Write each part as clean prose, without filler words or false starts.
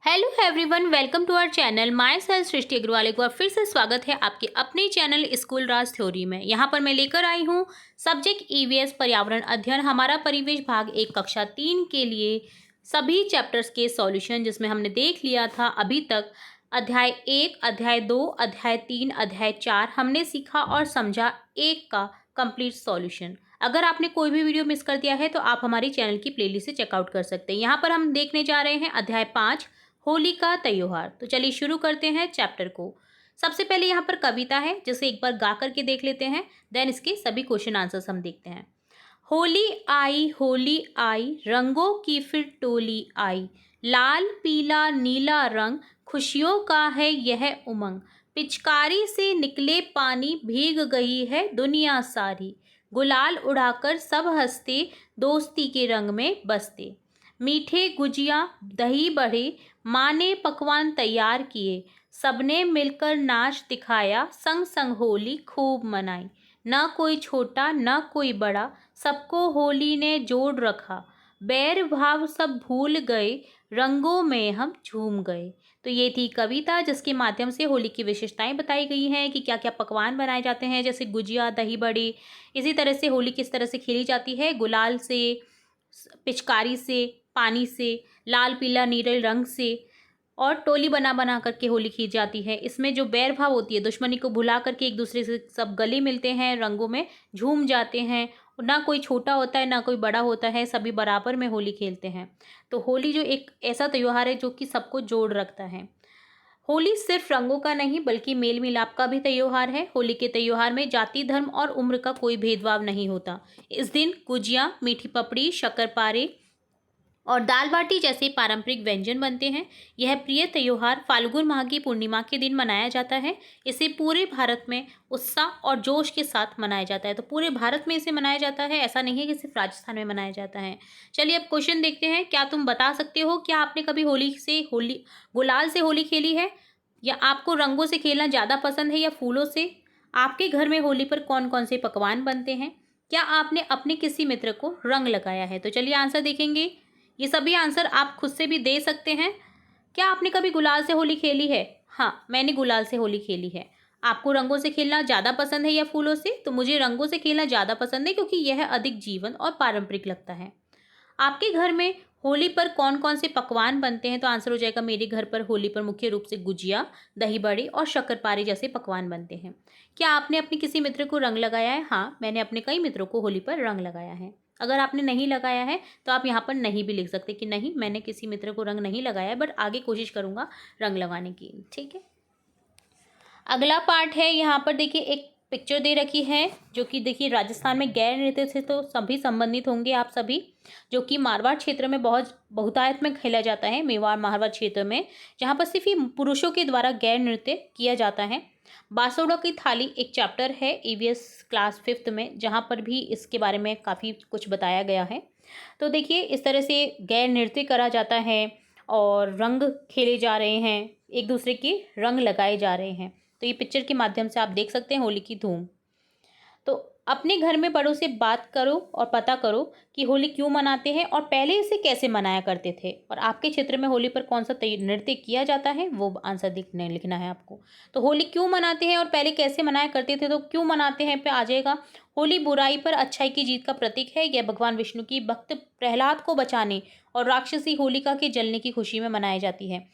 Hello everyone, welcome to our channel. Myself Srishti Agarwal. एक बार फिर से स्वागत है आपके अपने चैनल स्कूल राज थ्योरी में। यहाँ पर मैं लेकर आई हूँ सब्जेक्ट ईवीएस पर्यावरण अध्ययन हमारा परिवेश भाग 1 कक्षा 3 के लिए सभी चैप्टर्स के सॉल्यूशन, जिसमें हमने देख लिया था अभी तक अध्याय 1, अध्याय 2, अध्याय 3, अध्याय 4 हमने सीखा और समझा 1 का कंप्लीट सॉल्यूशन। अगर आपने कोई भी वीडियो मिस कर दिया है तो आप हमारी चैनल की प्लेलिस्ट से चेकआउट कर सकते हैं। यहाँ पर हम देखने जा रहे हैं अध्याय 5 होली का त्योहार। तो चलिए शुरू करते हैं चैप्टर को। सबसे पहले यहाँ पर कविता है, जिसे एक बार गा करके देख लेते हैं, देन इसके सभी क्वेश्चन आंसर्स हम देखते हैं। होली आई रंगों की फिर टोली आई, लाल पीला नीला रंग खुशियों का है यह उमंग, पिचकारी से निकले पानी भीग गई है दुनिया सारी, गुलाल उड़ाकर सब हंसते दोस्ती के रंग में बसते, मीठे गुजिया दही बड़े माँ ने पकवान तैयार किए, सबने मिलकर नाच दिखाया, संग संग होली खूब मनाई, न कोई छोटा न कोई बड़ा सबको होली ने जोड़ रखा, बैर भाव सब भूल गए रंगों में हम झूम गए। तो ये थी कविता, जिसके माध्यम से होली की विशेषताएं बताई गई हैं कि क्या क्या पकवान बनाए जाते हैं, जैसे गुजिया दही बड़े। इसी तरह से होली किस तरह से खेली जाती है, गुलाल से, पिचकारी से, पानी से, लाल पीला नीले रंग से, और टोली बना बना करके होली खेली जाती है। इसमें जो बैर भाव होती है, दुश्मनी को भुला करके एक दूसरे से सब गले मिलते हैं, रंगों में झूम जाते हैं। ना कोई छोटा होता है ना कोई बड़ा होता है, सभी बराबर में होली खेलते हैं। तो होली जो एक ऐसा त्योहार है जो कि सबको जोड़ रखता है। होली सिर्फ रंगों का नहीं बल्कि मेल मिलाप का भी त्योहार है। होली के त्योहार में जाति धर्म और उम्र का कोई भेदभाव नहीं होता। इस दिन गुजिया, मीठी पपड़ी, शक्करपारे और दाल बाटी जैसे पारंपरिक व्यंजन बनते हैं। यह प्रिय त्योहार फाल्गुन माह की पूर्णिमा के दिन मनाया जाता है। इसे पूरे भारत में उत्साह और जोश के साथ मनाया जाता है। तो पूरे भारत में इसे मनाया जाता है, ऐसा नहीं है कि सिर्फ राजस्थान में मनाया जाता है। चलिए अब क्वेश्चन देखते हैं। क्या तुम बता सकते हो, क्या आपने कभी होली गुलाल से होली खेली है, या आपको रंगों से खेलना ज़्यादा पसंद है या फूलों से? आपके घर में होली पर कौन कौन से पकवान बनते हैं? क्या आपने अपने किसी मित्र को रंग लगाया है? तो चलिए आंसर देखेंगे। ये सभी आंसर आप खुद से भी दे सकते हैं। क्या आपने कभी गुलाल से होली खेली है? हाँ, मैंने गुलाल से होली खेली है। आपको रंगों से खेलना ज़्यादा पसंद है या फूलों से? तो मुझे रंगों से खेलना ज़्यादा पसंद है, क्योंकि यह अधिक जीवन और पारंपरिक लगता है। आपके घर में होली पर कौन कौन से पकवान बनते हैं? तो आंसर हो जाएगा, मेरे घर पर होली पर मुख्य रूप से गुजिया, दही बड़े और शक्करपारे जैसे पकवान बनते हैं। क्या आपने अपने किसी मित्र को रंग लगाया है? हाँ, मैंने अपने कई मित्रों को होली पर रंग लगाया है। अगर आपने नहीं लगाया है तो आप यहाँ पर नहीं भी लिख सकते कि नहीं, मैंने किसी मित्र को रंग नहीं लगाया है, बट आगे कोशिश करूँगा रंग लगाने की। ठीक है, अगला पार्ट है। यहाँ पर देखिए एक पिक्चर दे रखी है, जो कि देखिए राजस्थान में गैर नृत्य से तो सभी संबंधित होंगे आप सभी, जो कि मारवाड़ क्षेत्र में बहुत बहुतायत में खेला जाता है। मेवाड़ मारवाड़ क्षेत्र में, जहाँ पर सिर्फ ही पुरुषों के द्वारा गैर नृत्य किया जाता है। बासोड़ा की थाली एक चैप्टर है ईवीएस क्लास 5th में, जहाँ पर भी इसके बारे में काफ़ी कुछ बताया गया है। तो देखिए इस तरह से गैर नृत्य करा जाता है और रंग खेले जा रहे हैं, एक दूसरे के रंग लगाए जा रहे हैं। तो ये पिक्चर के माध्यम से आप देख सकते हैं होली की धूम। तो अपने घर में बड़ों से बात करो और पता करो कि होली क्यों मनाते हैं और पहले इसे कैसे मनाया करते थे, और आपके क्षेत्र में होली पर कौन सा नृत्य किया जाता है वो आंसर लिखना है आपको। तो होली क्यों मनाते हैं और पहले कैसे मनाया करते थे, तो क्यों मनाते हैं पे आ जाएगा। होली बुराई पर अच्छाई की जीत का प्रतीक है। यह भगवान विष्णु की भक्त प्रहलाद को बचाने और राक्षसी होलिका के जलने की खुशी में मनाई जाती है।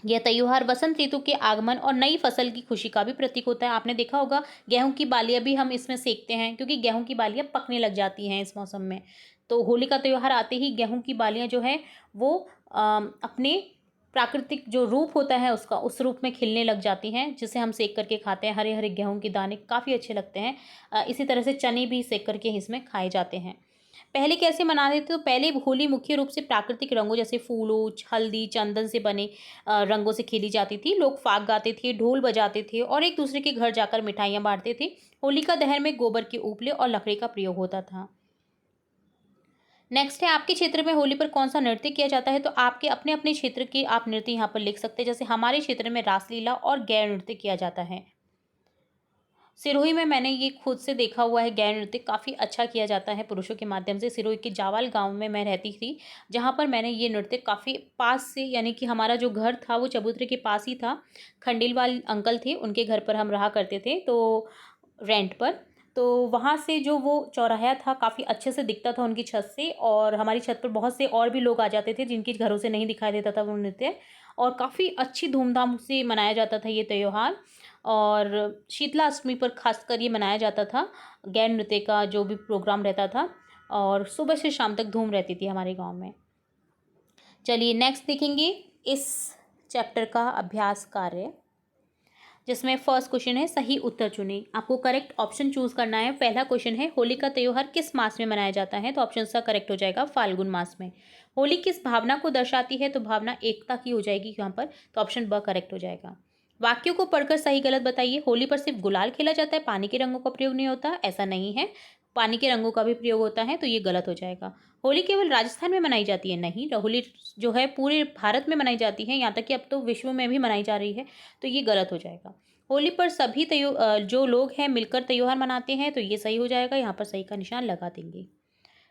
यह त्योहार वसंत ऋतु के आगमन और नई फसल की खुशी का भी प्रतीक होता है। आपने देखा होगा गेहूं की बालियां भी हम इसमें सेकते हैं, क्योंकि गेहूं की बालियां पकने लग जाती हैं इस मौसम में। तो होली का त्योहार आते ही गेहूं की बालियां जो है वो अपने प्राकृतिक जो रूप होता है उसका, उस रूप में खिलने लग जाती हैं, जिसे हम सेक करके खाते हैं। हरे हरे गेहूं के दाने काफ़ी अच्छे लगते हैं। इसी तरह से चने भी सेक करके इसमें खाए जाते हैं। पहले कैसे मनाते थे? तो पहले होली मुख्य रूप से प्राकृतिक रंगों जैसे फूलों, हल्दी, चंदन से बने रंगों से खेली जाती थी। लोग फाग गाते थे, ढोल बजाते थे और एक दूसरे के घर जाकर मिठाइयाँ बांटते थे। होलिका दहन में गोबर के उपले और लकड़ी का प्रयोग होता था। नेक्स्ट है, आपके क्षेत्र में होली पर कौन सा नृत्य किया जाता है? तो आपके अपने अपने क्षेत्र के आप नृत्य यहाँ पर लिख सकते हैं। जैसे हमारे क्षेत्र में रासलीला और गैर नृत्य किया जाता है। सिरोही में मैंने ये खुद से देखा हुआ है, गैर नृत्य काफ़ी अच्छा किया जाता है पुरुषों के माध्यम से। सिरोही के जावाल गाँव में मैं रहती थी, जहाँ पर मैंने ये नृत्य काफ़ी पास से, यानी कि हमारा जो घर था वो चबूतरे के पास ही था। खंडेलवाल अंकल थे, उनके घर पर हम रहा करते थे, तो रेंट पर। तो वहाँ से जो वो चौराहा था काफ़ी अच्छे से दिखता था उनकी छत से, और हमारी छत पर बहुत से और भी लोग आ जाते थे जिनके घरों से नहीं दिखाई देता था वो नृत्य, और काफ़ी अच्छी धूमधाम से मनाया जाता था ये त्योहार। और शीतला अष्टमी पर खासकर ये मनाया जाता था, गैर नृत्य का जो भी प्रोग्राम रहता था, और सुबह से शाम तक धूम रहती थी हमारे गाँव में। चलिए नेक्स्ट देखेंगे इस चैप्टर का अभ्यास कार्य, जिसमें फर्स्ट क्वेश्चन है सही उत्तर चुनें। आपको करेक्ट ऑप्शन चूज करना है। पहला क्वेश्चन है होली का त्योहार किस मास में मनाया जाता है, तो ऑप्शन सा करेक्ट हो जाएगा फाल्गुन मास में। होली किस भावना को दर्शाती है, तो भावना एकता की हो जाएगी यहाँ पर, तो ऑप्शन ब करेक्ट हो जाएगा। वाक्यों को पढ़कर सही गलत बताइए। होली पर सिर्फ गुलाल खेला जाता है, पानी के रंगों का प्रयोग नहीं होता, ऐसा नहीं है, पानी के रंगों का भी प्रयोग होता है, तो ये गलत हो जाएगा। होली केवल राजस्थान में मनाई जाती है, नहीं, होली जो है पूरे भारत में मनाई जाती है, यहाँ तक कि अब तो विश्व में भी मनाई जा रही है, तो ये गलत हो जाएगा। होली पर सभी जो लोग हैं मिलकर त्योहार मनाते हैं, तो ये सही हो जाएगा, यहाँ पर सही का निशान लगा देंगे।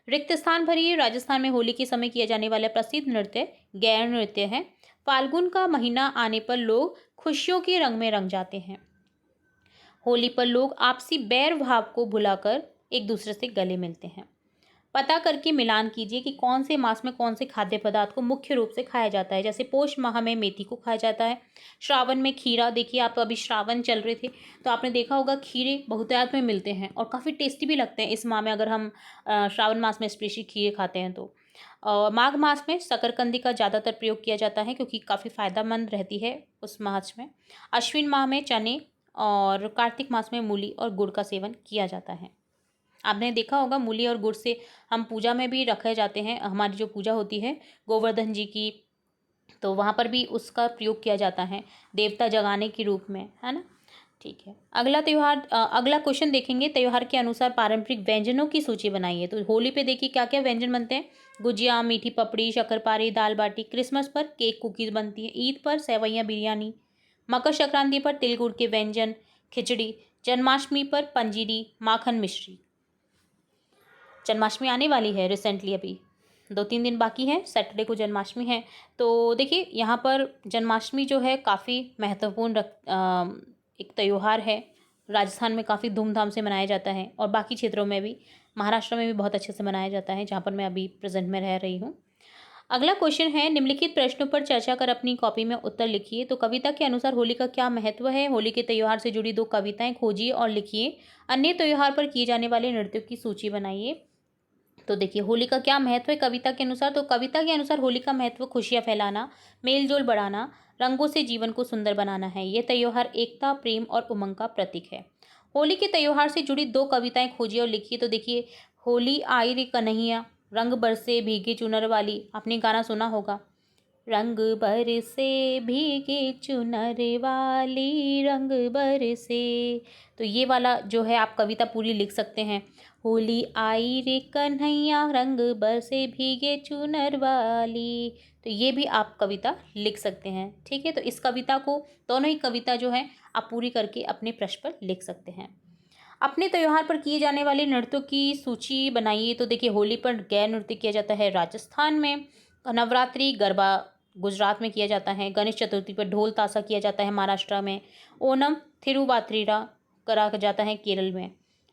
रिक्त स्थान भरिए। राजस्थान में होली के समय किया जाने वाला प्रसिद्ध नृत्य गैर नृत्य है। फाल्गुन का महीना आने पर लोग खुशियों के रंग में रंग जाते हैं। होली पर लोग आपसी बैर भाव को भुलाकर एक दूसरे से गले मिलते हैं। पता करके मिलान कीजिए कि कौन से मास में कौन से खाद्य पदार्थ को मुख्य रूप से खाया जाता है। जैसे पोष माह में मेथी को खाया जाता है, श्रावण में खीरा। देखिए आप अभी श्रावण चल रहे थे तो आपने देखा होगा खीरे बहुतायत में मिलते हैं और काफ़ी टेस्टी भी लगते हैं इस माह में, अगर हम श्रावण मास में स्पेशली खीरे खाते हैं तो। माघ मास में शकरकंदी का ज़्यादातर प्रयोग किया जाता है क्योंकि काफ़ी फायदेमंद रहती है उस मास में। अश्विन माह में चने, और कार्तिक मास में मूली और गुड़ का सेवन किया जाता है। आपने देखा होगा मूली और गुड़ से हम पूजा में भी रखे जाते हैं। हमारी जो पूजा होती है गोवर्धन जी की, तो वहाँ पर भी उसका प्रयोग किया जाता है देवता जगाने के रूप में, है ना। ठीक है, अगला क्वेश्चन देखेंगे। त्योहार के अनुसार पारंपरिक व्यंजनों की सूची बनाइए। तो होली पे देखिए क्या क्या व्यंजन बनते हैं। गुजिया, मीठी पपड़ी, शक्करपारे, दाल बाटी। क्रिसमस पर केक कुकीज़ बनती है। ईद पर सेवैयाँ बिरयानी। मकर संक्रांति पर तिल गुड़ के व्यंजन, खिचड़ी। जन्माष्टमी पर पंजीरी, माखन मिश्री। जन्माष्टमी आने वाली है रिसेंटली, अभी 2-3 दिन बाकी है, सैटरडे को जन्माष्टमी है। तो देखिए यहाँ पर जन्माष्टमी जो है काफ़ी महत्वपूर्ण एक त्यौहार है। राजस्थान में काफ़ी धूमधाम से मनाया जाता है और बाकी क्षेत्रों में भी, महाराष्ट्र में भी बहुत अच्छे से मनाया जाता है जहाँ पर मैं अभी प्रेजेंट में रह रही हूँ। अगला क्वेश्चन है निम्नलिखित प्रश्नों पर चर्चा कर अपनी कॉपी में उत्तर लिखिए। तो कविता के अनुसार होली का क्या महत्व है। होली के त्योहार से जुड़ी 2 कविताएं खोजिए और लिखिए। अन्य त्योहार पर किए जाने वाले नृत्यों की सूची बनाइए। तो देखिए होली का क्या महत्व है कविता के अनुसार। तो कविता के अनुसार होली का महत्व खुशियाँ फैलाना, मेल जोल बढ़ाना, रंगों से जीवन को सुंदर बनाना है। ये त्योहार एकता, प्रेम और उमंग का प्रतीक है। होली के त्योहार से जुड़ी 2 कविताएं खोजिए और लिखिए। तो देखिए होली आई रे कन्हैया, रंग बरसे भीगे चुनर वाली। आपने गाना सुना होगा, रंग बरसे भीगे चुनर वाली, रंग बरसे। तो ये वाला जो है आप कविता पूरी लिख सकते हैं। होली आई रे कन्हैया, रंग बरसे भीगे चुनर वाली। तो ये भी आप कविता लिख सकते हैं। ठीक है, तो इस कविता को, दोनों ही कविता जो है आप पूरी करके अपने पृष्ठ पर लिख सकते हैं। अपने त्योहार पर किए जाने वाले नृत्यों की सूची बनाइए। तो देखिए होली पर गैर नृत्य किया जाता है राजस्थान में। नवरात्रि गरबा गुजरात में किया जाता है। गणेश चतुर्थी पर ढोल ताशा किया जाता है महाराष्ट्र में। ओणम थिरुवातिरा करा जाता है केरल में।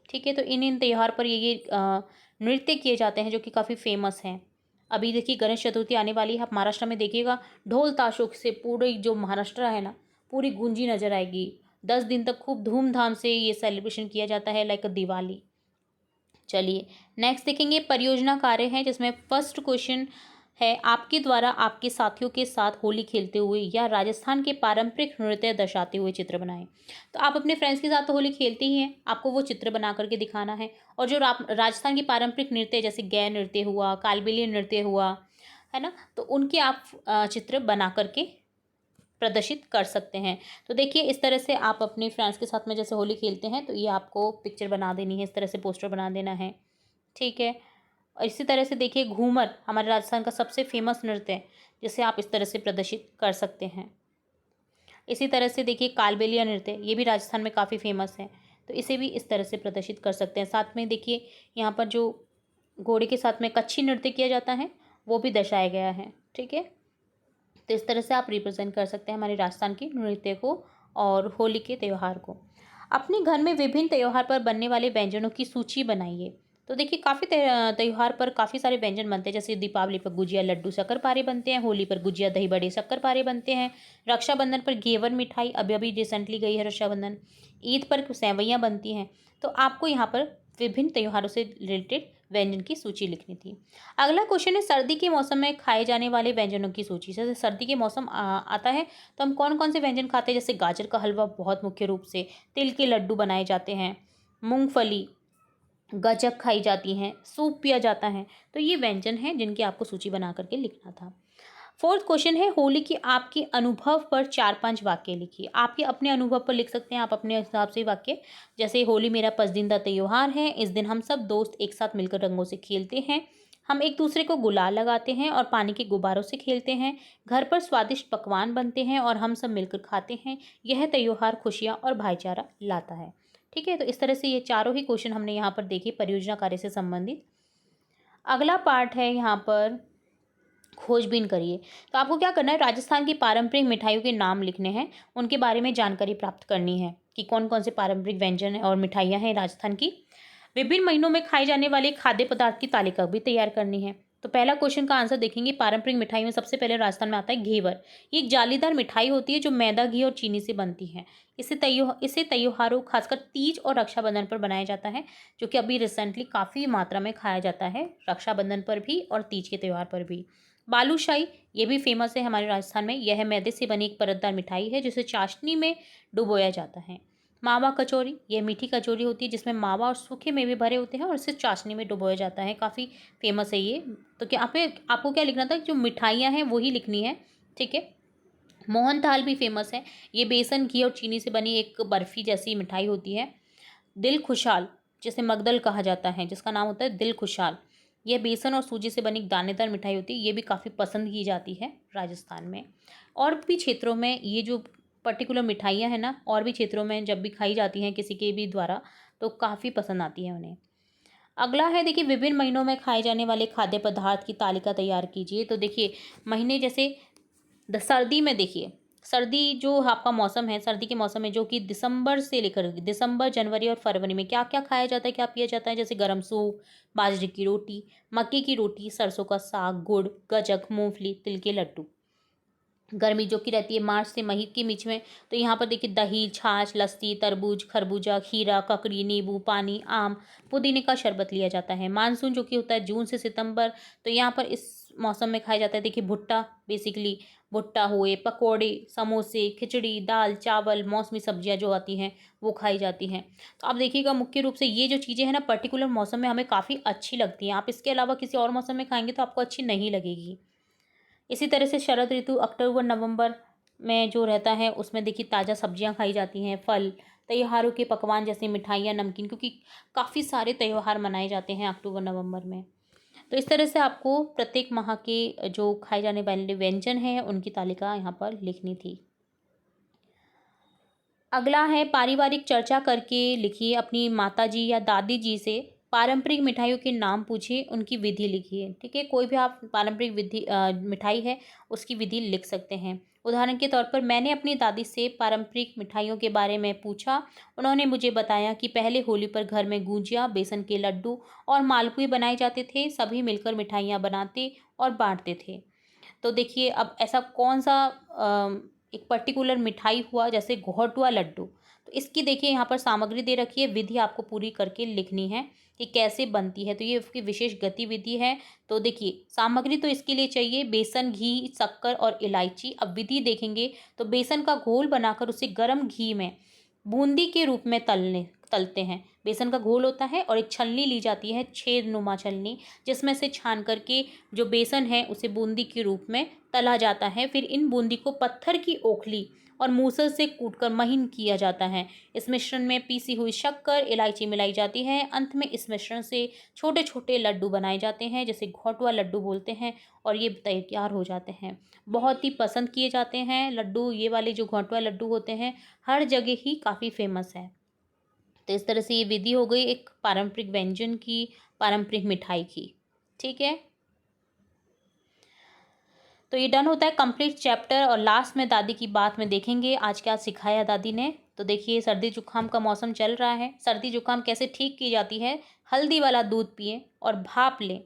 ठीक है, तो इन त्यौहार पर ये नृत्य किए जाते हैं जो कि काफ़ी फेमस हैं। अभी देखिए गणेश चतुर्थी आने वाली है, आप महाराष्ट्र में देखिएगा ढोल ताशों से पूरी जो महाराष्ट्र है ना पूरी गूंजी नजर आएगी। 10 दिन तक खूब धूमधाम से ये सेलिब्रेशन किया जाता है, लाइक दिवाली। चलिए नेक्स्ट देखेंगे परियोजना कार्य है, जिसमें फर्स्ट क्वेश्चन है आपके द्वारा आपके साथियों के साथ होली खेलते हुए या राजस्थान के पारंपरिक नृत्य दर्शाते हुए चित्र बनाएं। तो आप अपने फ्रेंड्स के साथ तो होली खेलते ही हैं, आपको वो चित्र बना करके दिखाना है। और जो राजस्थान के पारंपरिक नृत्य जैसे गै नृत्य हुआ, कालबेलिया नृत्य हुआ, है ना, तो उनके आप चित्र बना करके प्रदर्शित कर सकते हैं। तो देखिए इस तरह से आप अपने फ्रेंड्स के साथ में जैसे होली खेलते हैं तो ये आपको पिक्चर बना देनी है, इस तरह से पोस्टर बना देना है। ठीक है, और इसी तरह से देखिए घूमर हमारे राजस्थान का सबसे फेमस नृत्य है, जिसे आप इस तरह से प्रदर्शित कर सकते हैं। इसी तरह से देखिए कालबेलिया नृत्य, ये भी राजस्थान में काफ़ी फेमस है। तो इसे भी इस तरह से प्रदर्शित कर सकते हैं। साथ में देखिए यहाँ पर जो घोड़े के साथ में कच्छी नृत्य किया जाता है वो भी दर्शाया गया है। ठीक है, तो इस तरह से आप रिप्रेजेंट कर सकते हैं हमारे राजस्थान की नृत्य को और होली के त्यौहार को। अपने घर में विभिन्न त्यौहार पर बनने वाले व्यंजनों की सूची बनाइए। तो देखिए काफ़ी त्यौहार पर काफ़ी सारे व्यंजन बनते हैं, जैसे दीपावली पर गुजिया लड्डू शक्करपारे बनते हैं, होली पर गुजिया दही बड़े शक्करपारे बनते हैं, रक्षाबंधन पर घेवर मिठाई, अभी अभी रिसेंटली गई है रक्षाबंधन, ईद पर सेवइयाँ बनती हैं। तो आपको यहाँ पर विभिन्न त्योहारों से रिलेटेड व्यंजन की सूची लिखनी थी। अगला क्वेश्चन है सर्दी के मौसम में खाए जाने वाले व्यंजनों की सूची। जैसे सर्दी के मौसम आता है तो हम कौन कौन से व्यंजन खाते हैं, जैसे गाजर का हलवा बहुत मुख्य रूप से, तिल के लड्डू बनाए जाते हैं, मूंगफली, गज्जक खाई जाती हैं, सूप पिया जाता है। तो ये व्यंजन हैं जिनकी आपको सूची बना करके लिखना था। फोर्थ क्वेश्चन है होली की आपके अनुभव पर 4-5 वाक्य लिखिए। आपके अपने अनुभव पर लिख सकते हैं आप अपने हिसाब से वाक्य। जैसे होली मेरा पसंदीदा त्योहार है, इस दिन हम सब दोस्त एक साथ मिलकर रंगों से खेलते हैं, हम एक दूसरे को गुलाल लगाते हैं और पानी के गुब्बारों से खेलते हैं, घर पर स्वादिष्ट पकवान बनते हैं और हम सब मिलकर खाते हैं, यह त्योहार खुशियाँ और भाईचारा लाता है। ठीक है, तो इस तरह से ये चारों ही क्वेश्चन हमने यहाँ पर देखे परियोजना कार्य से संबंधित। अगला पार्ट है यहाँ पर खोजबीन करिए। तो आपको क्या करना है, राजस्थान की पारंपरिक मिठाइयों के नाम लिखने हैं, उनके बारे में जानकारी प्राप्त करनी है कि कौन कौन से पारंपरिक व्यंजन और मिठाइयाँ हैं राजस्थान की। विभिन्न महीनों में खाए जाने वाले खाद्य पदार्थ की तालिका भी तैयार करनी है। तो पहला क्वेश्चन का आंसर देखेंगे, पारंपरिक मिठाई में सबसे पहले राजस्थान में आता है घेवर। ये एक जालीदार मिठाई होती है जो मैदा, घी और चीनी से बनती है। इसे त्योहारों खासकर तीज और रक्षाबंधन पर बनाया जाता है, जो कि अभी रिसेंटली काफ़ी मात्रा में खाया जाता है, रक्षाबंधन पर भी और तीज के त्यौहार पर भी। बालूशाही ये भी फेमस है हमारे राजस्थान में। यह मैदे से बनी एक परतदार मिठाई है जिसे चाशनी में डुबोया जाता है। मावा कचौरी, यह मीठी कचौरी होती है जिसमें मावा और सूखे मेवे भरे होते हैं और इसे चाशनी में डुबोया जाता है। काफ़ी फेमस है ये। तो क्या आपको क्या लिखना था, जो मिठाइयाँ हैं वही लिखनी है। ठीक है, मोहन थाल भी फेमस है। ये बेसन, घी और चीनी से बनी एक बर्फ़ी जैसी मिठाई होती है। दिल खुशहाल, जिसे मगदल कहा जाता है, जिसका नाम होता है दिल खुशहाल, यह बेसन और सूजी से बनी एक दानेदार मिठाई होती है। ये भी काफ़ी पसंद की जाती है राजस्थान में। और भी क्षेत्रों में ये जो पर्टिकुलर मिठाइयाँ हैं ना, और भी क्षेत्रों में जब भी खाई जाती हैं किसी के भी द्वारा, तो काफ़ी पसंद आती है उन्हें। अगला है देखिए, विभिन्न महीनों में खाए जाने वाले खाद्य पदार्थ की तालिका तैयार कीजिए। तो देखिए महीने जैसे सर्दी में, देखिए सर्दी जो आपका मौसम है, सर्दी के मौसम में जो कि दिसंबर से लेकर दिसंबर, जनवरी और फरवरी में क्या क्या खाया जाता है, क्या पिया जाता है, जैसे गर्म सूप, बाजरे की रोटी, मक्की की रोटी, सरसों का साग, गुड़, गज्जक, मूंगफली, तिल के लड्डू। गर्मी जो कि रहती है मार्च से मई के बीच में, तो यहाँ पर देखिए दही, छाछ, लस्सी, तरबूज, खरबूजा, खीरा, ककड़ी, नींबू पानी, आम, पुदीने का शरबत लिया जाता है। मानसून जो कि होता है जून से सितंबर, तो यहाँ पर इस मौसम में खाया जाता है देखिए भुट्टा, बेसिकली भुट्टा हुए, पकोड़े, समोसे, खिचड़ी, दाल, चावल, मौसमी सब्जियाँ जो आती हैं वो खाई जाती हैं। तो आप देखिएगा मुख्य रूप से ये जो चीज़ें हैं ना पर्टिकुलर मौसम में हमें काफ़ी अच्छी लगती हैं। आप इसके अलावा किसी और मौसम में खाएंगे तो आपको अच्छी नहीं लगेगी। इसी तरह से शरद ऋतु अक्टूबर नवंबर में जो रहता है उसमें देखिए ताज़ा सब्जियां खाई जाती हैं, फल, त्योहारों के पकवान जैसे मिठाइयाँ, नमकीन, क्योंकि काफ़ी सारे त्यौहार मनाए जाते हैं अक्टूबर नवंबर में। तो इस तरह से आपको प्रत्येक माह के जो खाए जाने वाले व्यंजन हैं उनकी तालिका यहाँ पर लिखनी थी। अगला है पारिवारिक चर्चा करके लिखिए। अपनी माताजी या दादी जी से पारंपरिक मिठाइयों के नाम पूछिए, उनकी विधि लिखिए। ठीक है, कोई भी आप पारंपरिक विधि मिठाई है उसकी विधि लिख सकते हैं। उदाहरण के तौर पर मैंने अपनी दादी से पारंपरिक मिठाइयों के बारे में पूछा। उन्होंने मुझे बताया कि पहले होली पर घर में गुजिया, बेसन के लड्डू और मालपुए बनाए जाते थे। सभी मिलकर मिठाइयाँ बनाते और बांटते थे। तो देखिए अब ऐसा कौन सा एक पर्टिकुलर मिठाई हुआ, जैसे घोटुआ लड्डू, तो इसकी देखिए यहाँ पर सामग्री दे रखी है, विधि आपको पूरी करके लिखनी है कि कैसे बनती है। तो ये उसकी विशेष गतिविधि है। तो देखिए सामग्री तो इसके लिए चाहिए बेसन, घी, शक्कर और इलायची। अब विधि देखेंगे तो बेसन का घोल बनाकर उसे गर्म घी में बूंदी के रूप में तलते हैं। बेसन का घोल होता है और एक छलनी ली जाती है, छेदनुमा छलनी, जिसमें से छान करके जो बेसन है उसे बूंदी के रूप में तला जाता है। फिर इन बूंदी को पत्थर की ओखली और मूसल से कूटकर महीन किया जाता है। इस मिश्रण में पीसी हुई शक्कर, इलायची मिलाई जाती है। अंत में इस मिश्रण से छोटे छोटे लड्डू बनाए जाते हैं, जैसे घोटुआ लड्डू बोलते हैं, और ये तैयार हो जाते हैं। बहुत ही पसंद किए जाते हैं लड्डू। ये वाले जो घोटुआ लड्डू होते हैं हर जगह ही काफ़ी फेमस है। तो इस तरह से ये विधि हो गई एक पारंपरिक व्यंजन की, पारंपरिक मिठाई की। ठीक है, तो ये डन होता है कंप्लीट चैप्टर। और लास्ट में दादी की बात में देखेंगे आज क्या सिखाया दादी ने। तो देखिए, सर्दी जुकाम का मौसम चल रहा है, सर्दी जुकाम कैसे ठीक की जाती है। हल्दी वाला दूध पिएं और भाप लें।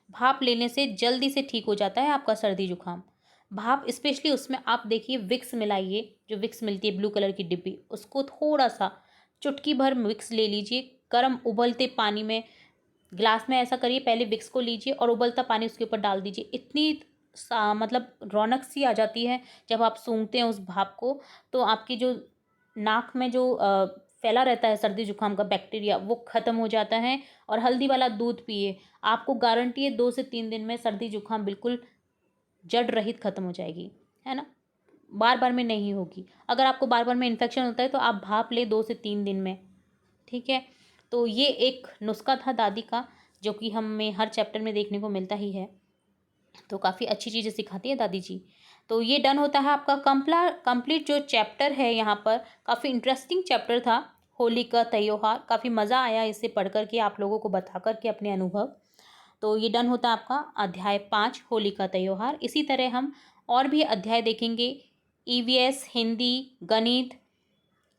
भाप लेने से जल्दी से ठीक हो जाता है आपका सर्दी जुकाम। भाप स्पेशली उसमें आप देखिए विक्स मिलाइए, जो विक्स मिलती है ब्लू कलर की डिब्बी, उसको थोड़ा सा चुटकी भर विक्स ले लीजिए। गर्म उबलते पानी में ग्लास में ऐसा करिए, पहले विक्स को लीजिए और उबलता पानी उसके ऊपर डाल दीजिए। इतनी मतलब रौनक सी आ जाती है जब आप सूंघते हैं उस भाप को। तो आपकी जो नाक में जो फैला रहता है सर्दी जुकाम का बैक्टीरिया, वो ख़त्म हो जाता है। और हल्दी वाला दूध पिए, आपको गारंटी है 2 से 3 दिन में सर्दी जुकाम बिल्कुल जड़ रहित ख़त्म हो जाएगी, है ना। बार बार में नहीं होगी। अगर आपको बार बार में इन्फेक्शन होता है तो आप भाप ले 2 से 3 दिन में। ठीक है, तो ये एक नुस्खा था दादी का, जो कि हमें हर चैप्टर में देखने को मिलता ही है। तो काफ़ी अच्छी चीज़ें सिखाती है दादी जी। तो ये डन होता है आपका कंप्लीट जो चैप्टर है यहाँ पर। काफ़ी इंटरेस्टिंग चैप्टर था, होली का त्योहार। काफ़ी मज़ा आया इसे पढ़ कर के, आप लोगों को बता कर के अपने अनुभव। तो ये डन होता है आपका अध्याय 5 होली का त्योहार। इसी तरह हम और भी अध्याय देखेंगे। ईवीएस, हिंदी, गणित,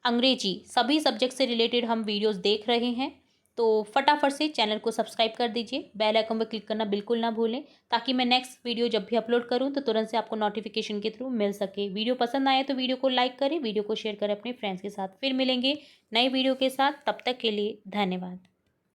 अंग्रेजी, सभी सब्जेक्ट से रिलेटेड हम वीडियोस देख रहे हैं। तो फटाफट से चैनल को सब्सक्राइब कर दीजिए, बेल आइकन पर क्लिक करना बिल्कुल ना भूलें, ताकि मैं नेक्स्ट वीडियो जब भी अपलोड करूं तो तुरंत से आपको नोटिफिकेशन के थ्रू मिल सके। वीडियो पसंद आए तो वीडियो को लाइक करें, वीडियो को शेयर करें अपने फ्रेंड्स के साथ। फिर मिलेंगे नई वीडियो के साथ, तब तक के लिए धन्यवाद।